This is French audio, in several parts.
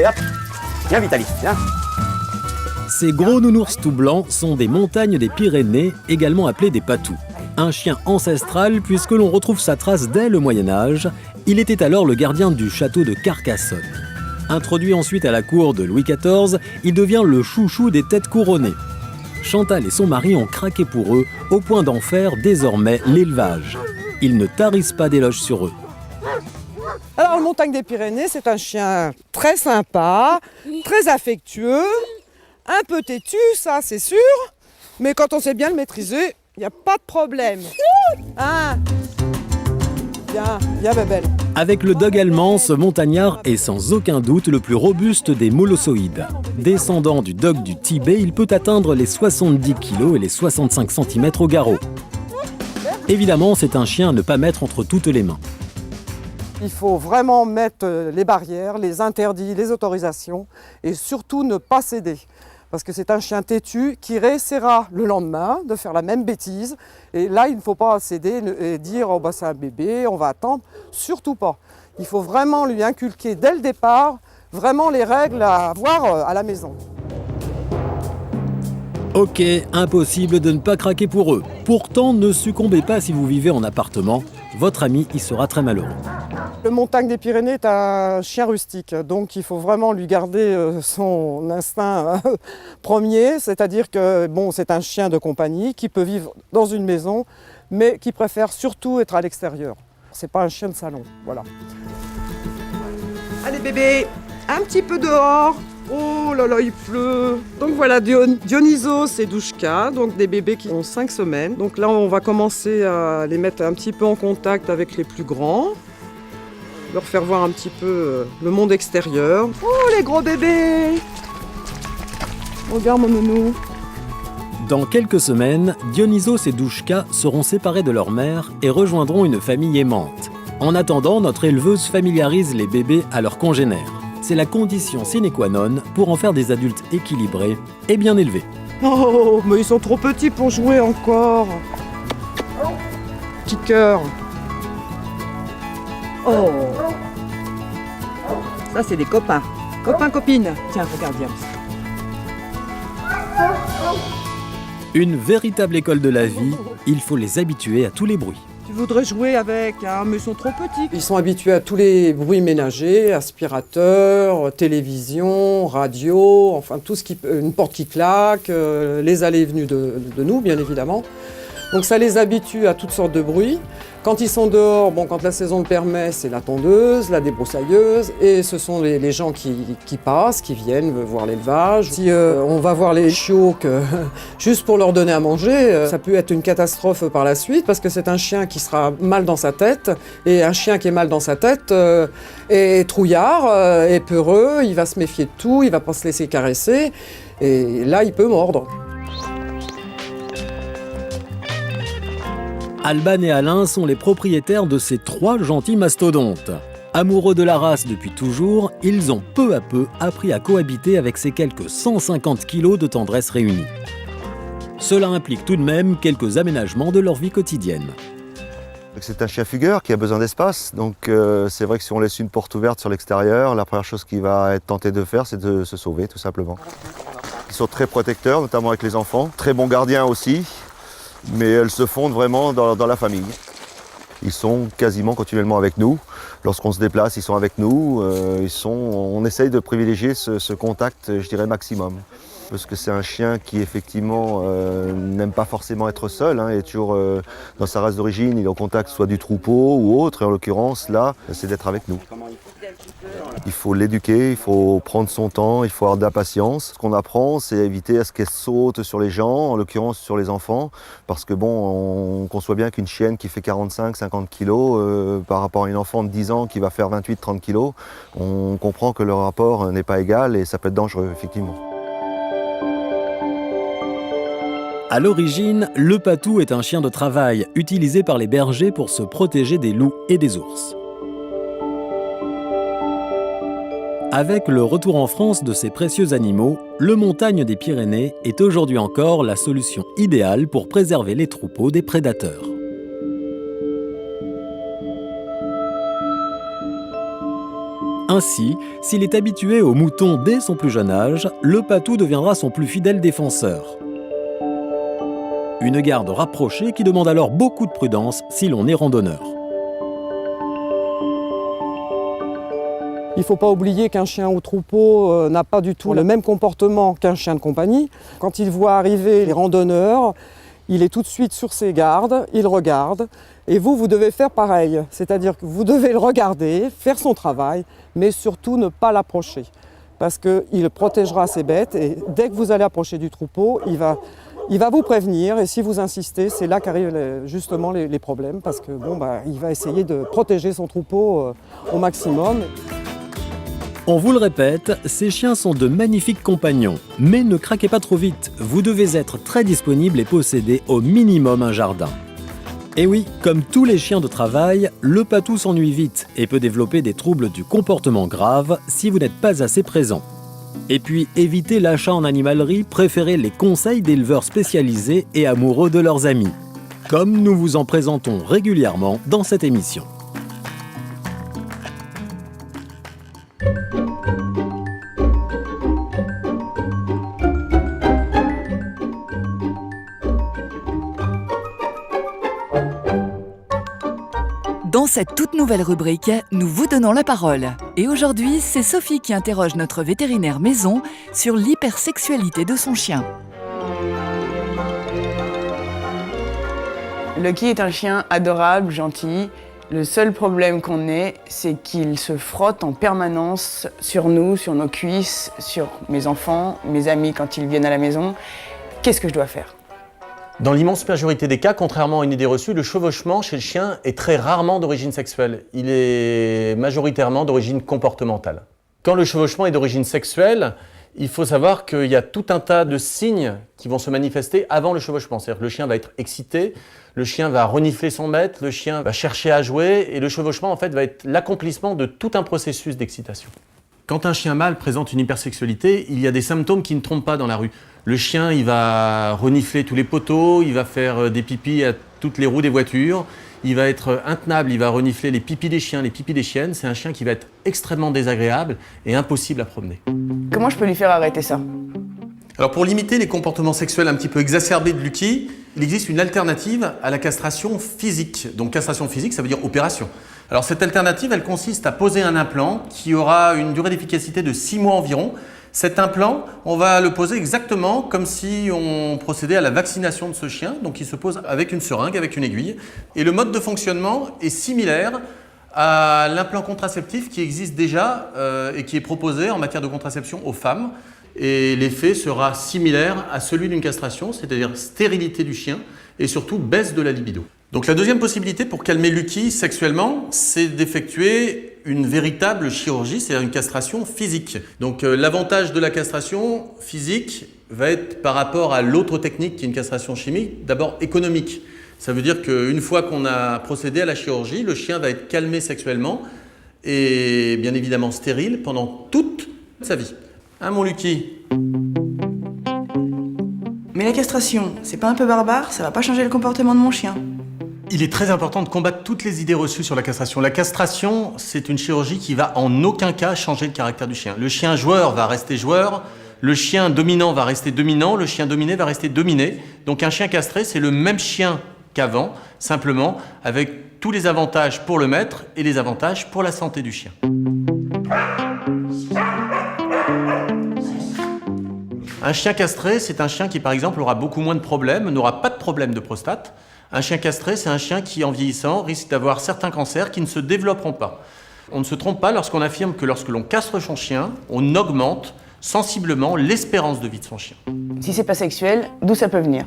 Allez, hop. Viens, Vitaly, viens. Ces gros nounours tout blancs sont des montagnes des Pyrénées, également appelés des patous. Un chien ancestral puisque l'on retrouve sa trace dès le Moyen-Âge. Il était alors le gardien du château de Carcassonne. Introduit ensuite à la cour de Louis XIV, il devient le chouchou des têtes couronnées. Chantal et son mari ont craqué pour eux, au point d'en faire désormais l'élevage. Ils ne tarissent pas d'éloges sur eux. Alors, le Montagne des Pyrénées, c'est un chien très sympa, très affectueux, un peu têtu, ça c'est sûr, mais quand on sait bien le maîtriser, il n'y a pas de problème. Hein? Viens, bébelle. Avec le dog allemand, ce montagnard est sans aucun doute le plus robuste des molossoïdes. Descendant du dog du Tibet, il peut atteindre les 70 kg et les 65 cm au garrot. Évidemment, c'est un chien à ne pas mettre entre toutes les mains. Il faut vraiment mettre les barrières, les interdits, les autorisations et surtout ne pas céder. Parce que c'est un chien têtu qui réessaiera le lendemain de faire la même bêtise. Et là, il ne faut pas céder et dire oh, bah, c'est un bébé, on va attendre. Surtout pas. Il faut vraiment lui inculquer dès le départ vraiment les règles à avoir à la maison. Ok, impossible de ne pas craquer pour eux. Pourtant, ne succombez pas si vous vivez en appartement. Votre ami y sera très malheureux. Le Montagne des Pyrénées est un chien rustique, donc il faut vraiment lui garder son instinct premier, c'est-à-dire que bon, c'est un chien de compagnie qui peut vivre dans une maison, mais qui préfère surtout être à l'extérieur. C'est pas un chien de salon, voilà. Allez bébé, un petit peu dehors. Oh là là, il pleut. Donc voilà, Dionysos et Douchka, donc des bébés qui ont 5 semaines. Donc là, on va commencer à les mettre un petit peu en contact avec les plus grands. Leur faire voir un petit peu le monde extérieur. Oh les gros bébés! Regarde mon nounou. Dans quelques semaines, Dionysos et Douchka seront séparés de leur mère et rejoindront une famille aimante. En attendant, notre éleveuse familiarise les bébés à leurs congénères. C'est la condition sine qua non pour en faire des adultes équilibrés et bien élevés. Oh, mais ils sont trop petits pour jouer encore. Petit cœur. Oh. Ça, c'est des copains. Copains, copines. Tiens, regarde, viens. Une véritable école de la vie, il faut les habituer à tous les bruits. Tu voudrais jouer avec, hein, mais ils sont trop petits. Ils sont habitués à tous les bruits ménagers, aspirateurs, télévision, radio, enfin tout ce qui peut, une porte qui claque, les allées et venues de nous, bien évidemment. Donc ça les habitue à toutes sortes de bruits. Quand ils sont dehors, bon, quand la saison le permet, c'est la tondeuse, la débroussailleuse, et ce sont les gens qui passent, qui viennent voir l'élevage. Si on va voir les chiots juste pour leur donner à manger, ça peut être une catastrophe par la suite, parce que c'est un chien qui sera mal dans sa tête, et un chien qui est mal dans sa tête est trouillard, est peureux, il va se méfier de tout, il va pas se laisser caresser, et là il peut mordre. Alban et Alain sont les propriétaires de ces 3 gentils mastodontes. Amoureux de la race depuis toujours, ils ont peu à peu appris à cohabiter avec ces quelques 150 kilos de tendresse réunis. Cela implique tout de même quelques aménagements de leur vie quotidienne. C'est un chien fugueur qui a besoin d'espace, donc c'est vrai que si on laisse une porte ouverte sur l'extérieur, la première chose qu'il va être tenté de faire, c'est de se sauver tout simplement. Ils sont très protecteurs, notamment avec les enfants, très bons gardiens aussi. Mais elles se fondent vraiment dans la famille. Ils sont quasiment continuellement avec nous. Lorsqu'on se déplace, ils sont avec nous. On essaye de privilégier ce contact, je dirais, maximum. Parce que c'est un chien qui, effectivement, n'aime pas forcément être seul. Il est toujours, dans sa race d'origine, il est en contact soit du troupeau ou autre. Et en l'occurrence, là, c'est d'être avec nous. Il faut l'éduquer, il faut prendre son temps, il faut avoir de la patience. Ce qu'on apprend, c'est éviter à ce qu'elle saute sur les gens, en l'occurrence sur les enfants, parce que bon, on conçoit bien qu'une chienne qui fait 45-50 kilos par rapport à une enfant de 10 ans qui va faire 28-30 kilos, on comprend que le rapport n'est pas égal et ça peut être dangereux, effectivement. À l'origine, le patou est un chien de travail utilisé par les bergers pour se protéger des loups et des ours. Avec le retour en France de ces précieux animaux, le Montagne des Pyrénées est aujourd'hui encore la solution idéale pour préserver les troupeaux des prédateurs. Ainsi, s'il est habitué aux moutons dès son plus jeune âge, le patou deviendra son plus fidèle défenseur. Une garde rapprochée qui demande alors beaucoup de prudence si l'on est randonneur. Il ne faut pas oublier qu'un chien au troupeau n'a pas du tout le même comportement qu'un chien de compagnie. Quand il voit arriver les randonneurs, il est tout de suite sur ses gardes, il regarde. Et vous devez faire pareil. C'est-à-dire que vous devez le regarder, faire son travail, mais surtout ne pas l'approcher. Parce qu'il protégera ses bêtes et dès que vous allez approcher du troupeau, il va vous prévenir. Et si vous insistez, c'est là qu'arrivent justement les problèmes. Parce que il va essayer de protéger son troupeau au maximum. On vous le répète, ces chiens sont de magnifiques compagnons. Mais ne craquez pas trop vite, vous devez être très disponible et posséder au minimum un jardin. Et oui, comme tous les chiens de travail, le patou s'ennuie vite et peut développer des troubles du comportement graves si vous n'êtes pas assez présent. Et puis, évitez l'achat en animalerie, préférez les conseils d'éleveurs spécialisés et amoureux de leurs amis. Comme nous vous en présentons régulièrement dans cette émission. Dans cette toute nouvelle rubrique, nous vous donnons la parole. Et aujourd'hui, c'est Sophie qui interroge notre vétérinaire maison sur l'hypersexualité de son chien. Lucky est un chien adorable, gentil. Le seul problème qu'on ait, c'est qu'il se frotte en permanence sur nous, sur nos cuisses, sur mes enfants, mes amis quand ils viennent à la maison. Qu'est-ce que je dois faire ? Dans l'immense majorité des cas, contrairement à une idée reçue, le chevauchement chez le chien est très rarement d'origine sexuelle. Il est majoritairement d'origine comportementale. Quand le chevauchement est d'origine sexuelle, il faut savoir qu'il y a tout un tas de signes qui vont se manifester avant le chevauchement. C'est-à-dire que le chien va être excité, le chien va renifler son maître, le chien va chercher à jouer et le chevauchement en fait va être l'accomplissement de tout un processus d'excitation. Quand un chien mâle présente une hypersexualité, il y a des symptômes qui ne trompent pas dans la rue. Le chien, il va renifler tous les poteaux, il va faire des pipis à toutes les roues des voitures, il va être intenable, il va renifler les pipis des chiens, les pipis des chiennes. C'est un chien qui va être extrêmement désagréable et impossible à promener. Comment je peux lui faire arrêter ça ? Alors pour limiter les comportements sexuels un petit peu exacerbés de Lucky, il existe une alternative à la castration physique. Donc castration physique, ça veut dire opération. Alors cette alternative, elle consiste à poser un implant qui aura une durée d'efficacité de 6 mois environ. Cet implant, on va le poser exactement comme si on procédait à la vaccination de ce chien. Donc il se pose avec une seringue, avec une aiguille. Et le mode de fonctionnement est similaire à l'implant contraceptif qui existe déjà et qui est proposé en matière de contraception aux femmes. Et l'effet sera similaire à celui d'une castration, c'est-à-dire stérilité du chien et surtout baisse de la libido. Donc la deuxième possibilité pour calmer Lucky sexuellement, c'est d'effectuer une véritable chirurgie, c'est-à-dire une castration physique. Donc l'avantage de la castration physique va être par rapport à l'autre technique qui est une castration chimique, d'abord économique. Ça veut dire qu'une fois qu'on a procédé à la chirurgie, le chien va être calmé sexuellement et bien évidemment stérile pendant toute sa vie. Hein mon Lucky ? Mais la castration, c'est pas un peu barbare? Ça va pas changer le comportement de mon chien? Il est très important de combattre toutes les idées reçues sur la castration. La castration, c'est une chirurgie qui va en aucun cas changer le caractère du chien. Le chien joueur va rester joueur, le chien dominant va rester dominant, le chien dominé va rester dominé. Donc un chien castré, c'est le même chien qu'avant, simplement avec tous les avantages pour le maître et les avantages pour la santé du chien. Un chien castré, c'est un chien qui, par exemple, aura beaucoup moins de problèmes, n'aura pas de problème de prostate. Un chien castré, c'est un chien qui, en vieillissant, risque d'avoir certains cancers qui ne se développeront pas. On ne se trompe pas lorsqu'on affirme que lorsque l'on castre son chien, on augmente sensiblement l'espérance de vie de son chien. Si c'est pas sexuel, d'où ça peut venir?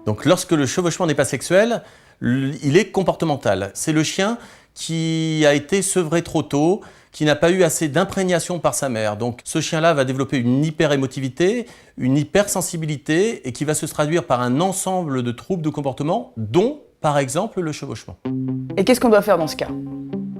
Donc lorsque le chevauchement n'est pas sexuel, il est comportemental. C'est le chien qui a été sevré trop tôt, qui n'a pas eu assez d'imprégnation par sa mère. Donc ce chien-là va développer une hyperémotivité, une hypersensibilité et qui va se traduire par un ensemble de troubles de comportement, dont par exemple le chevauchement. Et qu'est-ce qu'on doit faire dans ce cas?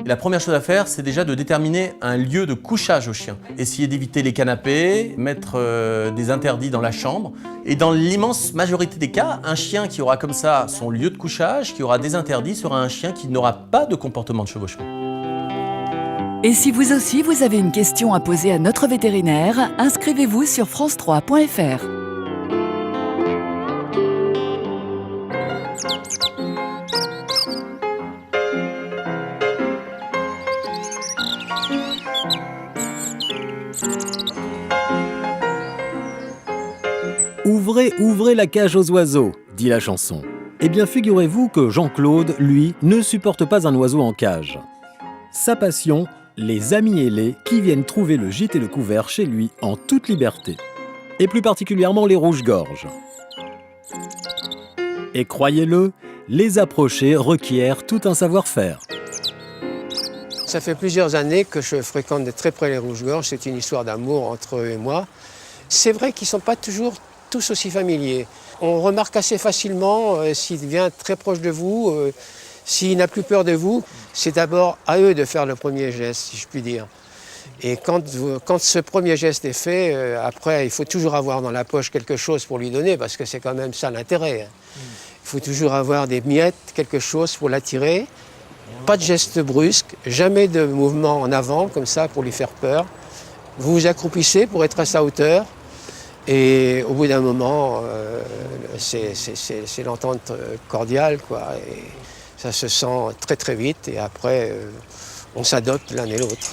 La première chose à faire, c'est déjà de déterminer un lieu de couchage au chien. Essayer d'éviter les canapés, mettre des interdits dans la chambre. Et dans l'immense majorité des cas, un chien qui aura comme ça son lieu de couchage, qui aura des interdits, sera un chien qui n'aura pas de comportement de chevauchement. Et si vous aussi vous avez une question à poser à notre vétérinaire, inscrivez-vous sur france3.fr. Ouvrez, ouvrez la cage aux oiseaux, dit la chanson. Eh bien, figurez-vous que Jean-Claude, lui, ne supporte pas un oiseau en cage. Sa passion, les amis ailés qui viennent trouver le gîte et le couvert chez lui en toute liberté. Et plus particulièrement les rouges-gorges. Et croyez-le, les approcher requiert tout un savoir-faire. Ça fait plusieurs années que je fréquente de très près les rouges-gorges. C'est une histoire d'amour entre eux et moi. C'est vrai qu'ils ne sont pas toujours tous aussi familiers. On remarque assez facilement s'il vient très proche de vous, s'il n'a plus peur de vous. C'est d'abord à eux de faire le premier geste, si je puis dire. Et quand ce premier geste est fait, après, il faut toujours avoir dans la poche quelque chose pour lui donner, parce que c'est quand même ça l'intérêt. Il faut toujours avoir des miettes, quelque chose pour l'attirer. Pas de geste brusque, jamais de mouvement en avant, comme ça, pour lui faire peur. Vous vous accroupissez pour être à sa hauteur. Et au bout d'un moment, c'est l'entente cordiale, quoi. Et ça se sent très très vite et après, on s'adopte l'un et l'autre.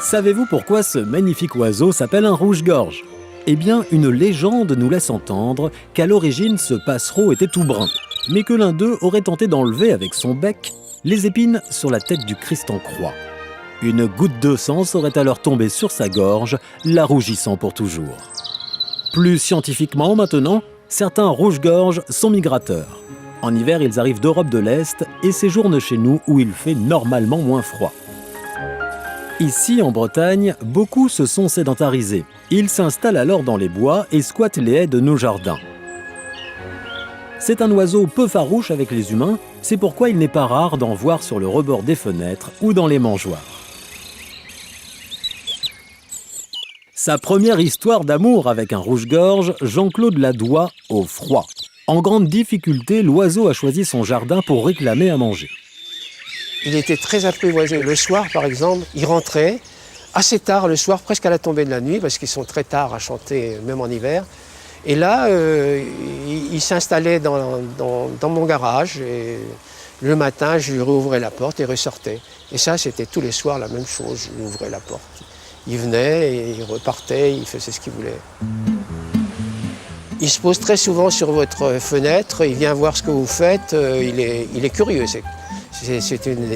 Savez-vous pourquoi ce magnifique oiseau s'appelle un rouge-gorge ? Eh bien, une légende nous laisse entendre qu'à l'origine, ce passereau était tout brun, mais que l'un d'eux aurait tenté d'enlever avec son bec les épines sur la tête du Christ en croix. Une goutte de sang serait alors tombée sur sa gorge, la rougissant pour toujours. Plus scientifiquement maintenant, certains rouges-gorges sont migrateurs. En hiver, ils arrivent d'Europe de l'Est et séjournent chez nous où il fait normalement moins froid. Ici, en Bretagne, beaucoup se sont sédentarisés. Ils s'installent alors dans les bois et squattent les haies de nos jardins. C'est un oiseau peu farouche avec les humains, c'est pourquoi il n'est pas rare d'en voir sur le rebord des fenêtres ou dans les mangeoires. Sa première histoire d'amour avec un rouge-gorge, Jean-Claude la doit au froid. En grande difficulté, l'oiseau a choisi son jardin pour réclamer à manger. Il était très apprivoisé. Le soir, par exemple, il rentrait assez tard le soir, presque à la tombée de la nuit, parce qu'ils sont très tard à chanter, même en hiver. Et là, il s'installait dans mon garage. Et le matin, je lui rouvrais la porte et ressortait. Et ça, c'était tous les soirs la même chose. Je lui ouvrais la porte. Il venait et il repartait, il faisait ce qu'il voulait. Il se pose très souvent sur votre fenêtre, il vient voir ce que vous faites, il est curieux. C'est une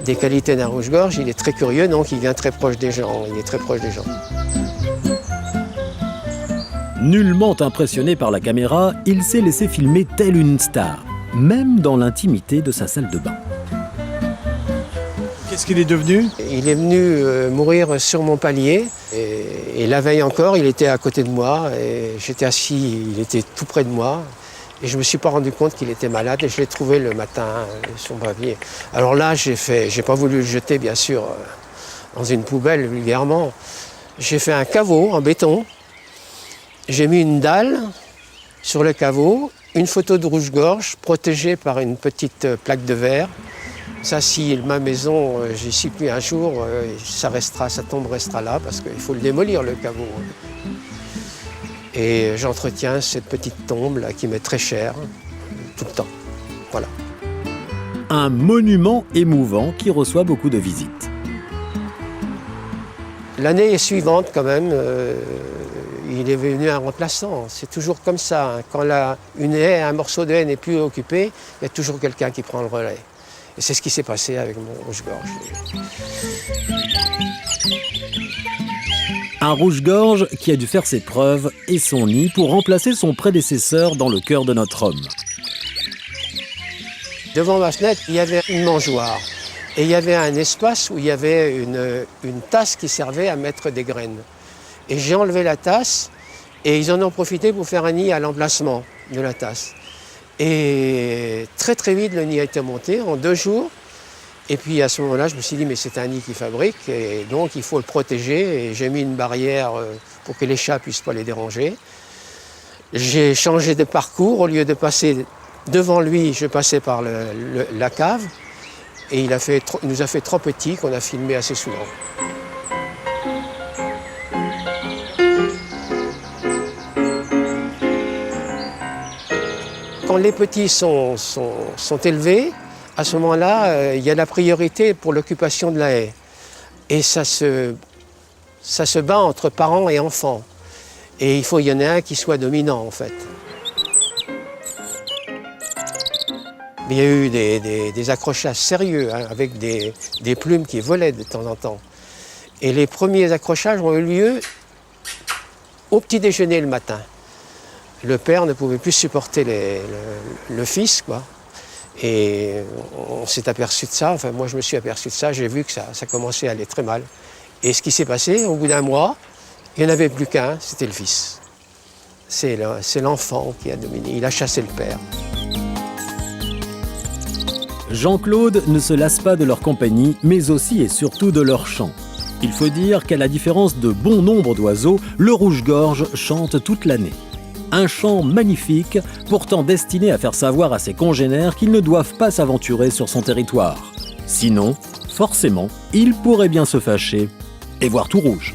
des qualités d'un rouge-gorge, il est très curieux, donc il vient très proche des gens, il est très proche des gens. Nullement impressionné par la caméra, il s'est laissé filmer tel une star, même dans l'intimité de sa salle de bain. Qu'est-ce qu'il est devenu ? Il est venu mourir sur mon palier et la veille encore, il était à côté de moi et j'étais assis, il était tout près de moi et je ne me suis pas rendu compte qu'il était malade et je l'ai trouvé le matin sur mon palier. Alors là, j'ai pas voulu le jeter bien sûr dans une poubelle vulgairement. J'ai fait un caveau en béton, j'ai mis une dalle sur le caveau, une photo de rouge-gorge protégée par une petite plaque de verre. Ça, si ma maison, j'y suis plus un jour, sa tombe restera là parce qu'il faut le démolir, le caveau. Et j'entretiens cette petite tombe là qui m'est très chère, tout le temps. Voilà. Un monument émouvant qui reçoit beaucoup de visites. L'année suivante, quand même, il est venu un remplaçant. C'est toujours comme ça. Quand une haie, un morceau de haie n'est plus occupé, il y a toujours quelqu'un qui prend le relais. Et c'est ce qui s'est passé avec mon rouge-gorge. Un rouge-gorge qui a dû faire ses preuves et son nid pour remplacer son prédécesseur dans le cœur de notre homme. Devant ma fenêtre, il y avait une mangeoire. Et il y avait un espace où il y avait une tasse qui servait à mettre des graines. Et j'ai enlevé la tasse et ils en ont profité pour faire un nid à l'emplacement de la tasse. Et très très vite, le nid a été monté en 2 jours. Et puis à ce moment-là, je me suis dit, mais c'est un nid qui fabrique, et donc il faut le protéger. Et j'ai mis une barrière pour que les chats ne puissent pas les déranger. J'ai changé de parcours. Au lieu de passer devant lui, je passais par la cave. Et il nous a fait trop petits qu'on a filmé assez souvent. Quand les petits sont élevés, à ce moment-là, il y a la priorité pour l'occupation de la haie. Et ça se bat entre parents et enfants. Et il y en ait un qui soit dominant, en fait. Il y a eu des accrochages sérieux, hein, avec des plumes qui volaient de temps en temps. Et les premiers accrochages ont eu lieu au petit déjeuner le matin. Le père ne pouvait plus supporter le fils, quoi. Et on s'est aperçu de ça, enfin moi je me suis aperçu de ça, j'ai vu que ça commençait à aller très mal. Et ce qui s'est passé, au bout d'un mois, il n'y en avait plus qu'un, c'était le fils. C'est l'enfant qui a dominé, il a chassé le père. Jean-Claude ne se lasse pas de leur compagnie, mais aussi et surtout de leur chant. Il faut dire qu'à la différence de bon nombre d'oiseaux, le rouge-gorge chante toute l'année. Un chant magnifique, pourtant destiné à faire savoir à ses congénères qu'ils ne doivent pas s'aventurer sur son territoire. Sinon, forcément, il pourrait bien se fâcher et voir tout rouge.